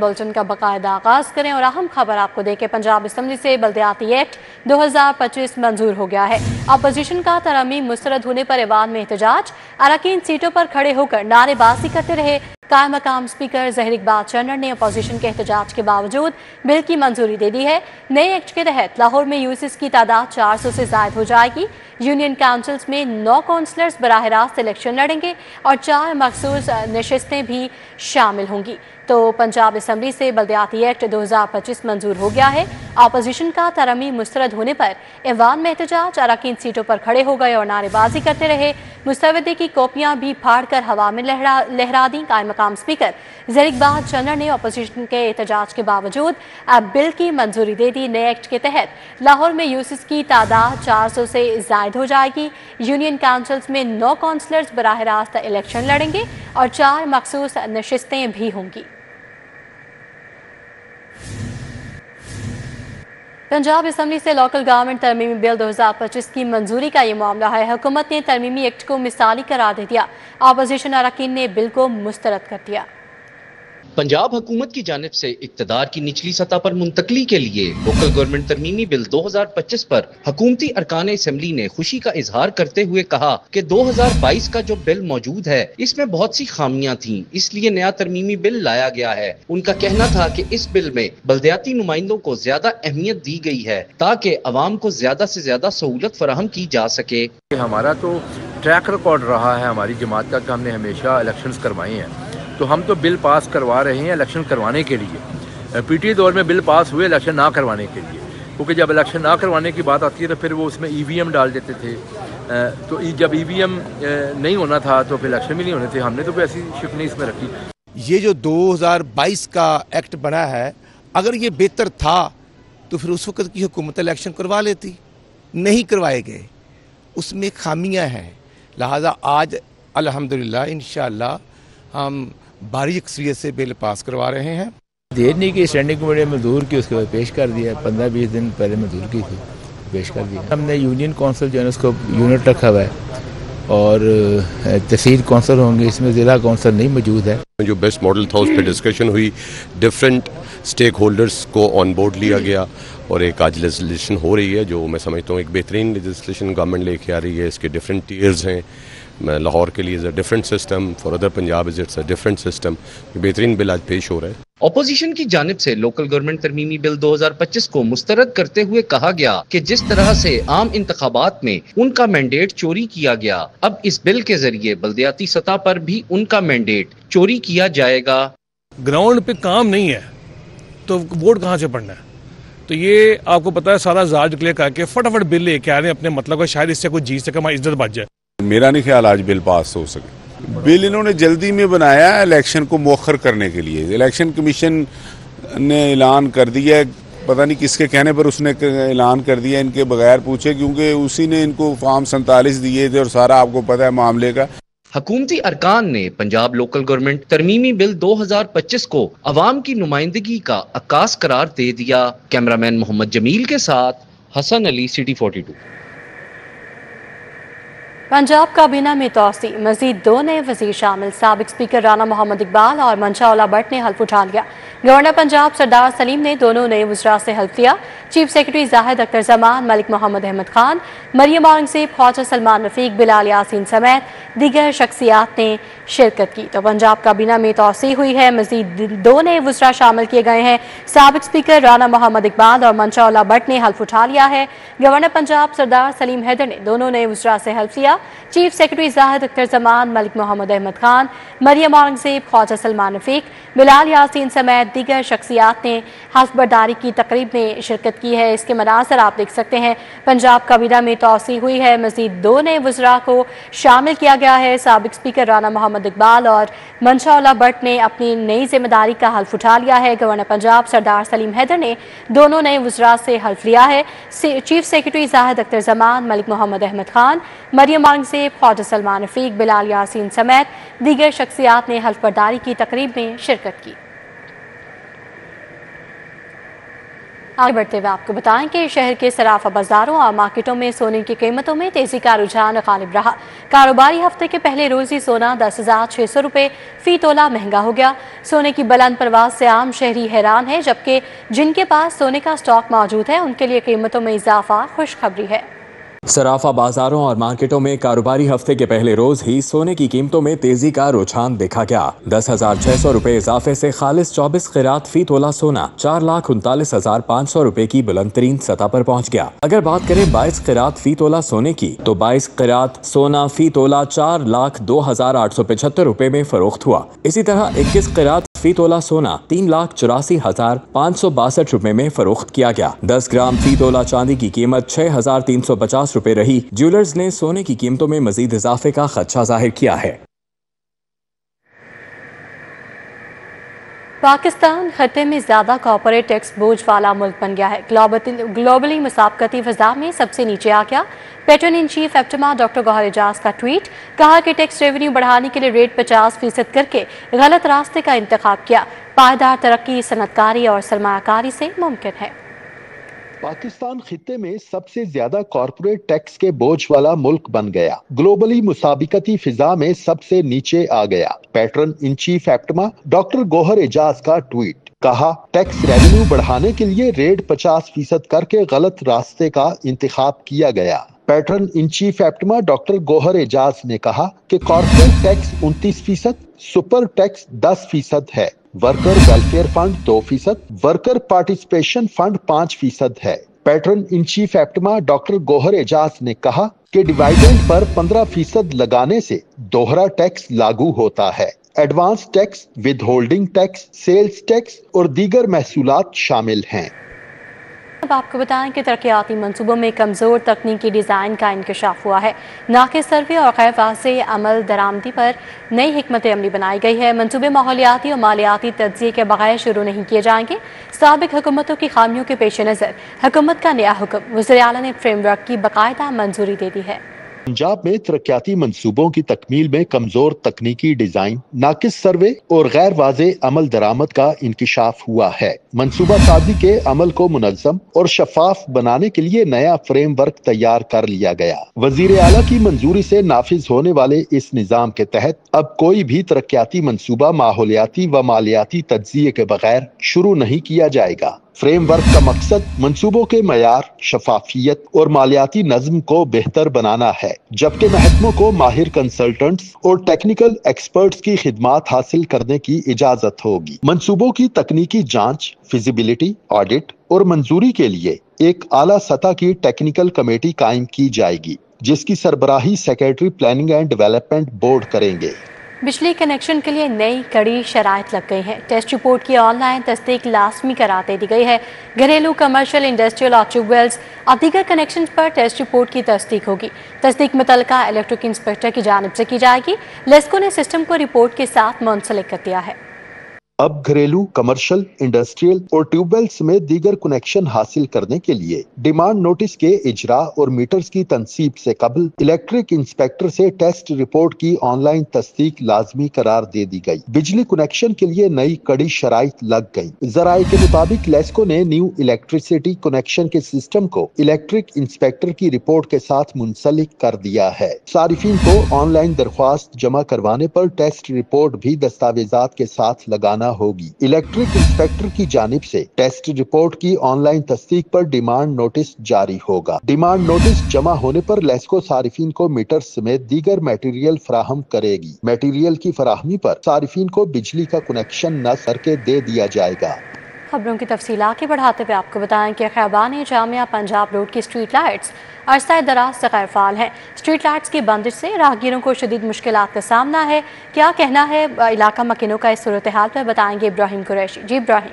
Bulletin का बाकायदा आगाज करें और अहम खबर आपको देखें। पंजाब असम्बली से बल्दियाती एक्ट 2025 मंजूर हो गया है। अपोजिशन का तरमीम मुस्तरद होने पर ऐवान में एहतजाज, अरकान सीटों पर खड़े होकर नारेबाजी करते रहे। कायम मकाम स्पीकर ज़हीर इकबाल चन्नर ने अपोजिशन के एहतजाज के बावजूद बिल की मंजूरी दे दी है। नए एक्ट के तहत लाहौर में यूसीस की तादाद 400 से ज़ायद हो जाएगी। यूनियन काउंसिल्स में 9 काउंसलर्स बराह रास्त इलेक्शन लड़ेंगे और 4 मखसूस नशिस्तें भी शामिल होंगी। तो पंजाब असम्बली से बल्दियाती एक्ट 2025 मंजूर हो गया है। अपोजिशन का तरमीम मुस्तरद होने पर ऐवान में एहतजाज, अरकान सीटों पर खड़े हो गए और नारेबाजी करते रहे। मुस्तवदे की कॉपियां भी फाड़ कर हवा में लहरा दी। कायम मकाम स्पीकर ज़हीर इकबाल चन्नर ने अपोजिशन के एहतजाज के बावजूद अब बिल की मंजूरी दे दी। नए एक्ट के तहत लाहौर में यूसिस की तादाद 400 से ज़ायद हो जाएगी। यूनियन काउंसिल्स में 9 काउंसलर्स बराह रास्त इलेक्शन लड़ेंगे और 4 मखसूस नशिस्तें भी होंगी। पंजाब असम्बली से लोकल गवर्नमेंट तरमीमी बिल 2025 की मंजूरी का ये मामला है। हुकूमत ने तरमीमी एक्ट को मिसाली करार दे दिया। अपोजिशन अरकान ने बिल को मुस्तरद कर दिया। पंजाब हुकूमत की जानिब से इक्तदार की निचली सतह पर मुंतकली के लिए लोकल गवर्नमेंट तरमीमी बिल 2025 पर हुकूमती अरकान असम्बली ने खुशी का इजहार करते हुए कहा कि 2022 का जो बिल मौजूद है इसमें बहुत सी खामियां थीं, इसलिए नया तरमीमी बिल लाया गया है। उनका कहना था कि इस बिल में बल्दियाती नुमाइंदों को ज्यादा अहमियत दी गई है ताकि अवाम को ज्यादा से ज्यादा सहूलत फराहम की जा सके। हमारा तो ट्रैक रिकॉर्ड रहा है हमारी जमात का कि हमने हमेशा इलेक्शंस करवाए हैं, तो हम तो बिल पास करवा रहे हैं इलेक्शन करवाने के लिए। पीटी दौर में बिल पास हुए इलेक्शन ना करवाने के लिए, क्योंकि जब इलेक्शन ना करवाने की बात आती है तो फिर वो उसमें ईवीएम डाल देते थे। तो जब ईवीएम नहीं होना था तो फिर इलेक्शन भी नहीं होने थे। हमने तो कोई ऐसी शिक नहीं इसमें रखी। ये जो 2022 का एक्ट बना है, अगर ये बेहतर था तो फिर उस वक्त की हुकूमत इलेक्शन करवा लेती, नहीं करवाए गए, उसमें खामियां हैं। लिहाजा आज अल्हम्दुलिल्लाह इंशाअल्लाह हम भारी अक्सरियत से बिल पास करवा रहे हैं। देर नहीं की, स्टैंडिंग कमेटी मंजूर की, उसके बाद पेश कर दिया। 15-20 दिन पहले मंजूर की थी, पेश कर दिया। हमने यूनियन काउंसिल जो है उसको यूनिट रखा हुआ है और तहसील काउंसिल होंगे, इसमें ज़िला काउंसिल नहीं मौजूद है। जो बेस्ट मॉडल था उस पर डिस्कशन हुई, डिफरेंट स्टेक होल्डर्स को ऑन बोर्ड लिया गया और एक आज लेजिस्लेशन हो रही है जो मैं समझता हूँ एक बेहतरीन लेजिस्लेशन गवर्नमेंट लेके आ रही है। इसके डिफरेंट टीयर्स हैं। लाहौर के लिए is a different system, for other Punjab is it's a different system. बेहतरीन बिल आज पेश हो रहा है। अपोजिशन की जानिब से लोकल गवर्नमेंट तरमीमी बिल 2025 को मुस्तरद करते हुए कहा गया कि जिस तरह से आम इंतखाबात में उनका मैंडेट चोरी किया गया, अब इस बिल के जरिए बल्दियाती सतह पर भी उनका मैंडेट चोरी किया जाएगा। ग्राउंड पे काम नहीं है तो वोट कहाँ से पड़ना है? तो ये आपको पता है सारा जार डिक्लेयर करके फटाफट बिल लेके आ रहे हैं अपने मतलब का, शायद इससे कोई जीत सके, हमारी इज्जत बच जाए। मेरा नहीं ख्याल आज बिल पास हो सके। बिल इन्होंने जल्दी में बनाया है इलेक्शन को मौखर करने के लिए। इलेक्शन कमीशन ने ऐलान कर दिया है, पता नहीं किसके कहने पर उसने ऐलान कर दिया इनके बगैर पूछे, क्योंकि उसी ने इनको फॉर्म 47 दिए थे और सारा आपको पता है मामले का। हुकूमती अरकान ने पंजाब लोकल गवर्नमेंट तरमीमी बिल 2025 को अवाम की नुमाइंदगी का अक्कास करार दे दिया। कैमरामैन मोहम्मद जमील के साथ हसन अली, सिटी 42। पंजाब काबीना में तोसी, मजीद 2 नए वजीर शामिल। साबिक स्पीकर राना मोहम्मद इकबाल और मंशाउल्लाह भट्ट ने हल्फ उठा लिया। गवर्नर पंजाब सरदार सलीम ने दोनों नए वज़रा से हल्फ लिया। चीफ सेक्रेटरी जाहिद अख्तर जमान, मलिक मोहम्मद अहमद खान, मरियम औरंगज़ेब, ख्वाजा सलमान रफीक, बिलाल यासीन समेत दीगर शख्सियात ने शिरकत की। तो पंजाब काबीना में तोसी हुई है, मजीद 2 नए वज़रा शामिल किए गए हैं। साबिक स्पीकर राना मोहम्मद इकबाल और मंशाउल्लाह भट्ट ने हल्फ उठा लिया है। गवर्नर पंजाब सरदार सलीम हैदर ने दोनों नए वज़रा से हल्फ लिया। चीफ सेक्रेटरी जाहिद अख्तर जमान, मलिक मोहम्मद अहमद खान, मरियम औरंगज़ेब, ख्वाजा सलमान रफीक, बिलाल यासीन समेत दीगर शख्सियात ने हल्फ बर्दारी की तकरीब में शिरकत की है। इसके मनाज़र आप देख सकते हैं। पंजाब काबीना में तोसी हुई है, मज़ीद 2 नए वज़रा को शामिल किया गया है। साबिक स्पीकर राना मोहम्मद इकबाल और मंशाउल्लाह भट्ट ने अपनी नई जिम्मेदारी का हल्फ उठा लिया है। गवर्नर पंजाब सरदार सलीम हैदर ने दोनों नए वज़रा से हल्फ लिया है। चीफ सेक्रेटरी जाहिद अख्तर जमान, मलिक मोहम्मद अहमद खान, मरियम औरंगज़ेब, ख्वाजा सलमान रफीक, बिलाल यासीन समेत दीगर शख्सियात ने हल्फ बर्दारी की तकरीब में शिरकत की। आगे बढ़ते हुए आपको बताएं कि शहर के सराफा बाजारों और मार्केटों में सोने की कीमतों में तेजी का रुझान गालिब रहा। कारोबारी हफ्ते के पहले रोज ही सोना 10,600 रुपये फी तोला महंगा हो गया। सोने की बुलंद परवाज से आम शहरी हैरान है, जबकि जिनके पास सोने का स्टॉक मौजूद है उनके लिए कीमतों में इजाफा खुशखबरी है। सराफा बाजारों और मार्केटों में कारोबारी हफ्ते के पहले रोज ही सोने की कीमतों में तेजी का रुझान देखा गया। 10,600 रुपए इजाफे से खालिस 24 क़िरात फी तोला सोना 4,39,500 रुपए की बुलंद तरीन सतह पर पहुंच गया। अगर बात करें 22 क़िरात फी तोला सोने की, तो 22 क़िरात सोना फी तोला 4,02,875 रुपए में फरोख्त हुआ। इसी तरह 21 क़िरात फी तोला सोना 3,84,562 रुपए में फरोख्त किया गया। 10 ग्राम फी तोला चांदी की कीमत 6,350 रुपए रही। ज्वेलर्स ने सोने की कीमतों में मजीद इजाफे का खदशा जाहिर किया है। पाकिस्तान खत्ते में ज्यादा कॉर्पोरेट टैक्स बोझ वाला मुल्क बन गया है। ग्लोबली मुसाबकती फिजा में सबसे नीचे आ गया। Patron in chief APTMA doctor Gohar Ejaz का ट्वीट, कहा कि टैक्स रेवेन्यू बढ़ाने के लिए रेट 50% करके गलत रास्ते का इंतखाब किया। पायदार तरक्की सनतकारी और सरमायाकारी से मुमकिन है। पाकिस्तान खित्ते में सबसे ज्यादा कॉर्पोरेट टैक्स के बोझ वाला मुल्क बन गया। ग्लोबली मुसाबिकती फिजा में सबसे नीचे आ गया। Patron in chief APTMA doctor Gohar Ejaz का ट्वीट, कहा टैक्स रेवेन्यू बढ़ाने के लिए रेट 50% करके गलत रास्ते का इंतखाब किया गया। Patron in chief APTMA doctor Gohar Ejaz ने कहा कि कॉर्पोरेट टैक्स 29%, सुपर टैक्स 10% है, worker welfare fund 2%, worker participation fund 5% है। Patron in chief APTMA doctor Gohar Ejaz ने कहा कि डिविडेंड पर 15% लगाने से दोहरा टैक्स लागू होता है। Advance tax, withholding tax, sales tax और दीगर महसूलात शामिल हैं। अब आपको बताएं कि तरक्याती मंसूबों में कमजोर तकनीकी डिजाइन का इंकशाफ हुआ है। नाक़िस सर्वे और गैर वाज़ेह अमल दरामदी पर नई हिकमत अमली बनाई गई है। मंसूबे माहौलियाती और मालियाती तज्ज़िये के बगैर शुरू नहीं किए जाएंगे। साबिक हुकूमतों की खामियों के पेश नज़र हुकूमत का नया हुक्म, वज़ीर आला ने फ्रेमवर्क की बाकायदा मंजूरी दे दी है। पंजाब में तरक्याती मंसूबों की तकमील में कमजोर तकनीकी डिजाइन, नाकिस सर्वे और गैर वाज़ेह अमल दरामद का इंकिशाफ हुआ है। मंसूबा साजी के अमल को मुनज़्ज़म और शफाफ बनाने के लिए नया फ्रेमवर्क तैयार कर लिया गया। वज़ीर आला की मंजूरी से नाफिज होने वाले इस निज़ाम के तहत अब कोई भी तरक्याती मंसूबा माहौलियाती व मालियाती तज्ज़िये के बगैर शुरू नहीं किया जाएगा। फ्रेमवर्क का मकसद मंसूबों के मयार, शफाफियत और मालियाती नज़्म को बेहतर बनाना है, जबकि महकमों को माहिर कंसल्टेंट्स और टेक्निकल एक्सपर्ट्स की खिदमात हासिल करने की इजाजत होगी। मंसूबों की तकनीकी जांच, फिजिबिलिटी, ऑडिट और मंजूरी के लिए एक आला सतह की टेक्निकल कमेटी कायम की जाएगी, जिसकी सरबराही secretary planning and development board करेंगे। बिजली कनेक्शन के लिए नई कड़ी शराइत लग गई है। टेस्ट रिपोर्ट की ऑनलाइन तस्दीक लाजमी करार दे दी गई है। घरेलू, कमर्शियल, इंडस्ट्रियल और ट्यूबवेल्स और दीगर कनेक्शन पर टेस्ट रिपोर्ट की तस्दीक होगी। तस्दीक मुतल्लिका इलेक्ट्रिक इंस्पेक्टर की जानिब से की जाएगी। लेस्को ने सिस्टम को रिपोर्ट के साथ मुंसलिक कर दिया है। अब घरेलू, कमर्शियल, इंडस्ट्रियल और ट्यूबवेल समेत दीगर कनेक्शन हासिल करने के लिए डिमांड नोटिस के इजरा और मीटर्स की तनसीब से कबल इलेक्ट्रिक इंस्पेक्टर से टेस्ट रिपोर्ट की ऑनलाइन तस्दीक लाजमी करार दे दी गई। बिजली कनेक्शन के लिए नई कड़ी शराइत लग गई। जराये के मुताबिक लेस्को ने न्यू इलेक्ट्रिसिटी कनेक्शन के सिस्टम को इलेक्ट्रिक इंस्पेक्टर की रिपोर्ट के साथ मुंसलिक कर दिया है। सारिफिन को ऑनलाइन दरख्वास्त जमा करवाने पर टेस्ट रिपोर्ट भी दस्तावेजात के साथ लगाना होगी। इलेक्ट्रिक इंस्पेक्टर की जानिब से टेस्ट रिपोर्ट की ऑनलाइन तस्दीक पर डिमांड नोटिस जारी होगा। डिमांड नोटिस जमा होने पर लेस्को सारिफिन को मीटर समेत दीगर मटेरियल फराहम करेगी। मटेरियल की फराहमी पर सारिफिन को बिजली का कनेक्शन न करके दे दिया जाएगा। खबरों की तफसील आगे बढ़ाते हुए आपको बताएं कि खैबान जामिया पंजाब रोड की स्ट्रीट लाइट्स अरसा दराज से गैर फाल हैं। स्ट्रीट लाइट्स की बंदिश से राहगीरों को शदीद मुश्किलात का सामना है। क्या कहना है इलाका मकीनों का इस सूरत हाल पर, बताएंगे इब्राहिम कुरैशी। जी इब्राहिम।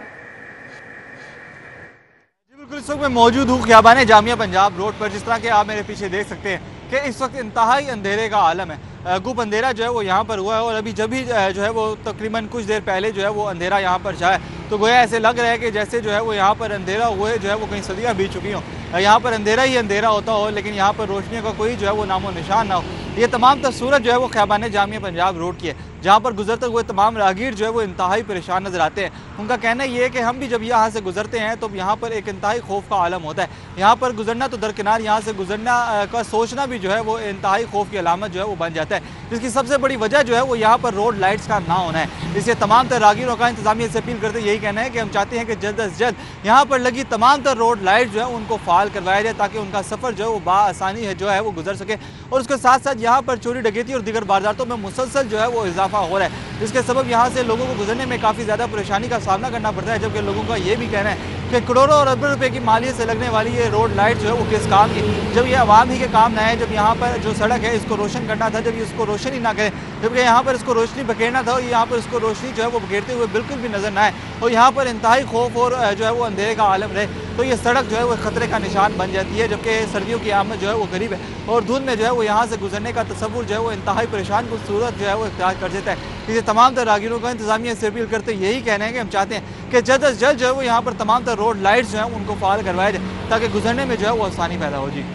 बिल्कुल, इस वक्त मैं मौजूद हूँ खियाबान जामिया पंजाब रोड पर। जिस तरह के आप मेरे पीछे देख सकते हैं कि इस वक्त इंतहाई अंधेरे का आलम है। गुप अंधेरा जो है वो यहाँ पर हुआ है और अभी जब भी जो है वो तकरीबन कुछ देर पहले जो है वो अंधेरा यहाँ पर छाया, तो गोया ऐसे लग रहा है कि जैसे जो है वो यहाँ पर अंधेरा हुए जो है वो कहीं सदियाँ बीत चुकी हों। यहाँ पर अंधेरा ही अंधेरा होता हो, लेकिन यहाँ पर रोशनी का कोई जो है वो नामो निशान ना हो। ये तमाम तस्वीर जो है वो खियाबान जामिया पंजाब रोड की है। जहाँ पर गुजरते हुए तमाम राहगीर जो है वो इंतहाई परेशान नजर आते हैं। उनका कहना ये है कि हम भी जब यहाँ से गुजरते हैं तो यहाँ पर एक इंतहाई खौफ का आलम होता है। यहाँ पर गुजरना तो दरकिनार, यहाँ से गुजरना का सोचना भी जो है वो इंतहाई खौफ की अलामत जो है वो बन जाता है, जिसकी सबसे बड़ी वजह जो है वो यहाँ पर रोड लाइट्स का ना होना है। इससे तमाम तर राहगीरों का इंतजामिया से अपील करते यही कहना है कि हम चाहते हैं कि जल्द अज जल्द यहाँ पर लगी तमाम तर रोड लाइट जो है उनको फाल करवाया जाए, ताकि उनका सफ़र जो है वो बाआसानी है जो है वो गुजर सके। और उसके साथ साथ यहाँ पर चोरी डकैती और दीगर वारदातों में मुसलसल जो है वो इजाफा हो रहा है, जिसके सबब यहाँ से लोगों को गुजरने में काफ़ी ज़्यादा परेशानी का सामना करना पड़ता है। जबकि लोगों का ये भी कहना है कि करोड़ों और अरबों रुपए की मालियत से लगने वाली ये रोड लाइट जो है वो किस काम की, जब ये आवाम ही के काम ना है। जब यहाँ पर जो सड़क है इसको रोशन करना था, जब इसको रोशन ही ना करें, जबकि यहाँ पर इसको रोशनी बखेरना था और यहाँ पर इसको रोशनी जो है वो बखेरते हुए बिल्कुल भी नजर ना आए और यहाँ पर इंतहाई खौफ और जो है वो अंधेरे का आलम रहे, तो ये सड़क जो है वो खतरे का निशान बन जाती है। जबकि सर्दियों की आमद जो है वो करीब है और धुंध में जो है वो यहाँ से गुजरने का तसव्वुर जो है वो इंतहाई परेशान कुछ सूरत जो है वो इख्तियार कर देता है। इसलिए तमाम तर राहगीरों का इंतजामिया से अपील करते यही कहना है कि हम चाहते हैं कि जल्द अज जल्द जो है वो यहाँ पर तमाम तर रोड लाइट्स जो है उनको फाल करवाया जाए, ताकि गुजरने में जो है वो आसानी पैदा हो। जी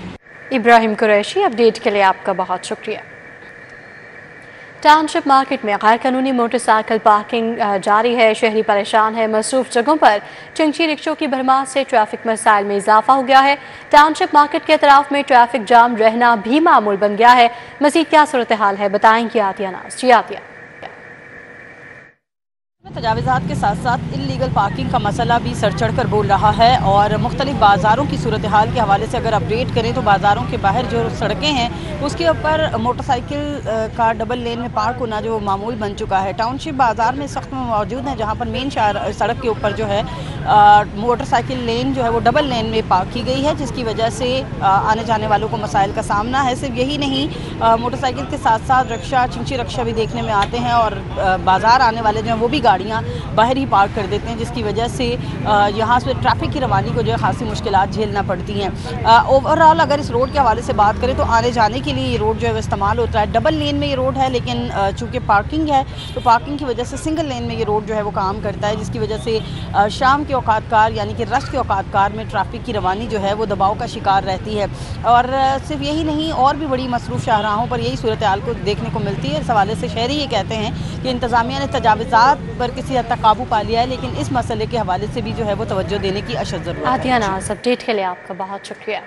इब्राहिम कुरैशी, अपडेट के लिए आपका बहुत शुक्रिया। टाउनशिप मार्केट में गैर कानूनी मोटरसाइकिल पार्किंग जारी है। शहरी परेशान है। मसरूफ जगहों पर चिंची रिक्शों की भरमार से ट्रैफिक मसाइल में इजाफा हो गया है। टाउनशिप मार्केट के अतराफ में ट्रैफिक जाम रहना भी मामूल बन गया है। मजीद क्या सूरत हाल है बताएंगे आतिया नाज। जी आतिया। तजावीज़ात के साथ साथ इल्लीगल पार्किंग का मसला भी सर चढ़ कर बोल रहा है और मुख्तलिफ बाज़ारों की सूरत हाल के हवाले से अगर अपडेट करें तो बाज़ारों के बाहर जो सड़कें हैं उसके ऊपर मोटरसाइकिल का डबल लेन में पार्क होना जो मामूल बन चुका है। टाउनशिप बाज़ार में सख्त में मौजूद है, जहाँ पर मेन सड़क के ऊपर जो है मोटरसाइकिल लेन जो है वो डबल लेन में पार्क की गई है, जिसकी वजह से आने जाने वालों को मसाइल का सामना है। सिर्फ यही नहीं, मोटरसाइकिल के साथ साथ रिक्शा, चिंची रिक्शा भी देखने में आते हैं और बाज़ार आने वाले जो हैं वो भी गाड़ियाँ बाहर ही पार्क कर देते हैं, जिसकी वजह से यहाँ से ट्रैफिक की रवानी को जो है खासी मुश्किलात झेलना पड़ती हैं। ओवरऑल अगर इस रोड के हवाले से बात करें तो आने जाने के लिए ये रोड जो है इस्तेमाल होता है। डबल लेन में ये रोड है, लेकिन चूँकि पार्किंग है तो पार्किंग की वजह से सिंगल लेन में ये रोड जो है वो काम करता है, जिसकी वजह से शाम के औकातकार यानी कि रश के औकातकार में ट्रैफिक की रवानी जो है वो दबाव का शिकार रहती है। और सिर्फ यही नहीं, और भी बड़ी मसरूफ़ शाहराहों पर यही सूरत हाल को देखने को मिलती है। इस हवाले से शहरी ये कहते हैं कि इंतज़ामिया ने तजावीज़ात पर किसी हद तक काबू पा लिया है, लेकिन इस मसले के हवाले से भी जो है वो तवज्जो देने की अशद ज़रूरत है। आतिया नाज, अपडेट के लिए आपका बहुत शुक्रिया।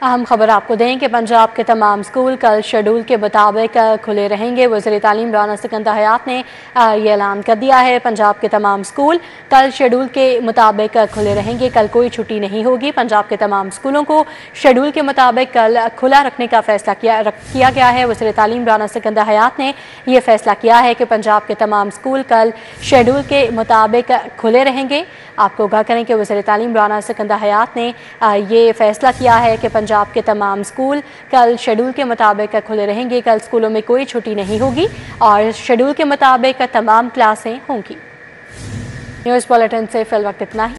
अहम खबर आपको दें कि पंजाब के तमाम स्कूल कल शेड्यूल के मुताबिक खुले रहेंगे। वज़ीर तालीम राना सिकंदर हयात ने ये ऐलान कर दिया है। पंजाब के तमाम स्कूल कल शेड्यूल के मुताबिक खुले रहेंगे। कल कोई छुट्टी नहीं होगी। पंजाब के तमाम स्कूलों को शेड्यूल के मुताबिक कल खुला रखने का फैसला किया गया है। वज़ीर तालीम राना सिकंदर हयात ने यह फैसला किया है कि पंजाब के तमाम स्कूल कल शेड्यूल के मुताबिक खुले रहेंगे। आपको आगाह करें कि वज़ीर तालीम राना सिकंदर हयात ने ये फैसला किया है कि पंजाब के तमाम स्कूल कल शेड्यूल के मुताबिक खुले रहेंगे। कल स्कूलों में कोई छुट्टी नहीं होगी और शेड्यूल के मुताबिक तमाम क्लासें होंगी। न्यूज़ बुलेटिन से फिल वक्त इतना ही।